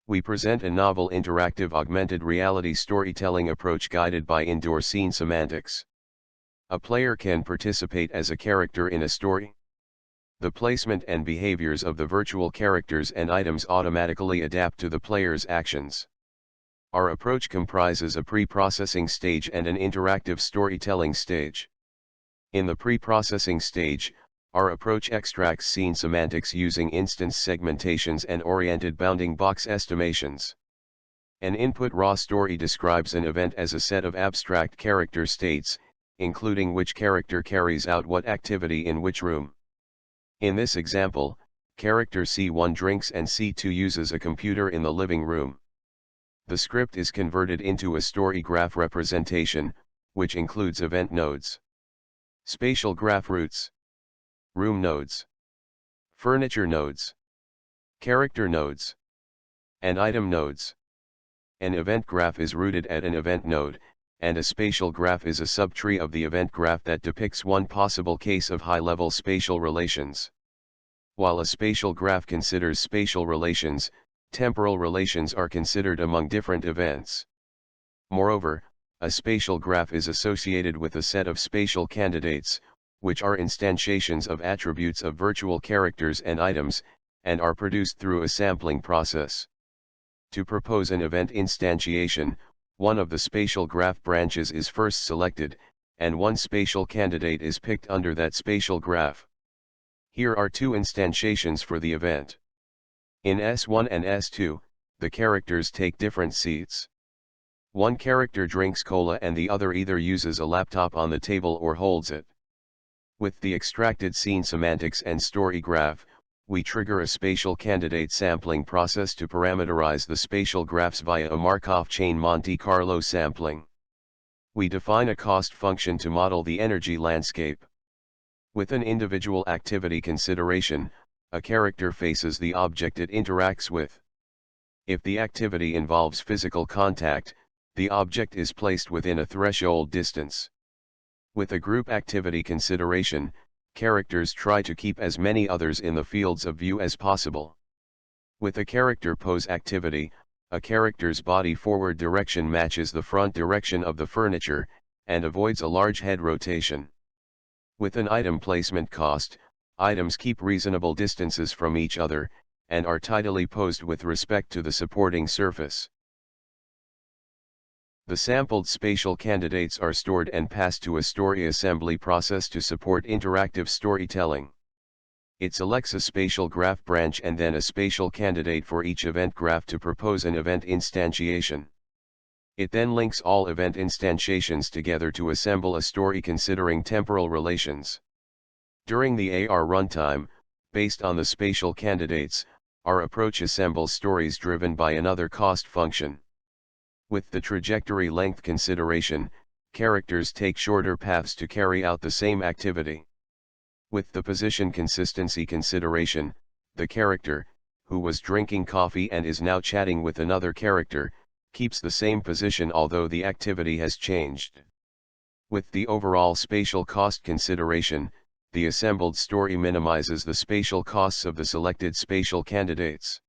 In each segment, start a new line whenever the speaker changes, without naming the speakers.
We present a novel interactive augmented reality storytelling approach guided by indoor scene semantics. A player can participate as a character in a story. The placement and behaviors of the virtual characters and items automatically adapt to the player's actions. Our approach comprises a pre-processing stage and an interactive storytelling stage. In the pre-processing stage, our approach extracts scene semantics using instance segmentations and oriented bounding box estimations. An input raw story describes an event as a set of abstract character states, including which character carries out what activity in which room. In this example, character C1 drinks and C2 uses a computer in the living room. The script is converted into a story graph representation, which includes event nodes, spatial graph roots, room nodes, furniture nodes, character nodes, and item nodes. An event graph is rooted at an event node, and a spatial graph is a subtree of the event graph that depicts one possible case of high-level spatial relations. While a spatial graph considers spatial relations, temporal relations are considered among different events. Moreover, a spatial graph is associated with a set of spatial candidates, which are instantiations of attributes of virtual characters and items, and are produced through a sampling process. To propose an event instantiation, one of the spatial graph branches is first selected, and one spatial candidate is picked under that spatial graph. Here are two instantiations for the event. In S1 and S2, the characters take different seats. One character drinks cola and the other either uses a laptop on the table or holds it. With the extracted scene semantics and story graph, we trigger a spatial candidate sampling process to parameterize the spatial graphs via a Markov chain Monte Carlo sampling. We define a cost function to model the energy landscape. With an individual activity consideration, a character faces the object it interacts with. If the activity involves physical contact, the object is placed within a threshold distance. With a group activity consideration, characters try to keep as many others in the fields of view as possible. With a character pose activity, a character's body forward direction matches the front direction of the furniture, and avoids a large head rotation. With an item placement cost, items keep reasonable distances from each other, and are tidally posed with respect to the supporting surface. The sampled spatial candidates are stored and passed to a story assembly process to support interactive storytelling. It selects a spatial graph branch and then a spatial candidate for each event graph to propose an event instantiation. It then links all event instantiations together to assemble a story considering temporal relations. During the AR runtime, based on the spatial candidates, our approach assembles stories driven by another cost function. With the trajectory length consideration, characters take shorter paths to carry out the same activity. With the position consistency consideration, the character, who was drinking coffee and is now chatting with another character, keeps the same position although the activity has changed. With the overall spatial cost consideration, the assembled story minimizes the spatial costs of the selected spatial candidates.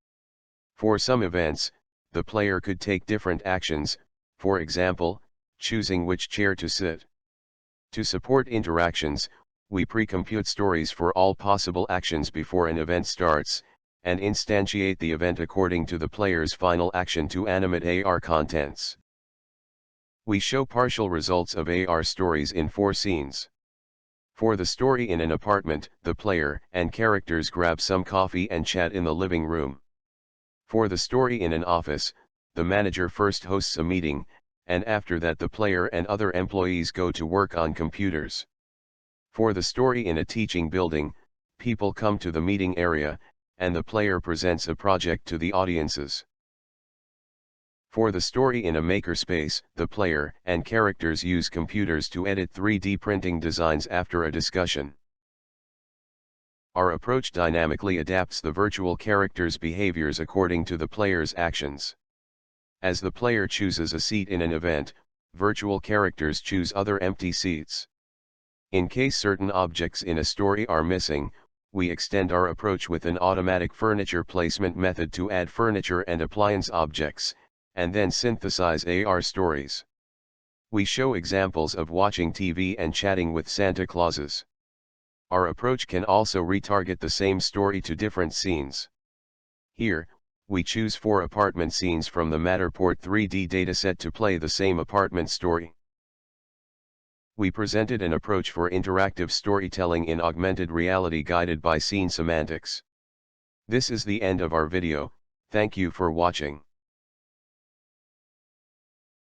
For some events, the player could take different actions, for example, choosing which chair to sit. To support interactions, we pre-compute stories for all possible actions before an event starts, and instantiate the event according to the player's final action to animate AR contents. We show partial results of AR stories in 4 scenes. For the story in an apartment, the player and characters grab some coffee and chat in the living room. For the story in an office, the manager first hosts a meeting, and after that the player and other employees go to work on computers. For the story in a teaching building, people come to the meeting area, and the player presents a project to the audiences. For the story in a makerspace, the player and characters use computers to edit 3D printing designs after a discussion. Our approach dynamically adapts the virtual character's behaviors according to the player's actions. As the player chooses a seat in an event, virtual characters choose other empty seats. In case certain objects in a story are missing, we extend our approach with an automatic furniture placement method to add furniture and appliance objects, and then synthesize AR stories. We show examples of watching TV and chatting with Santa Clauses. Our approach can also retarget the same story to different scenes. Here, we choose 4 apartment scenes from the Matterport 3D dataset to play the same apartment story. We presented an approach for interactive storytelling in augmented reality guided by Scene Semantics. This is the end of our video. Thank you for watching.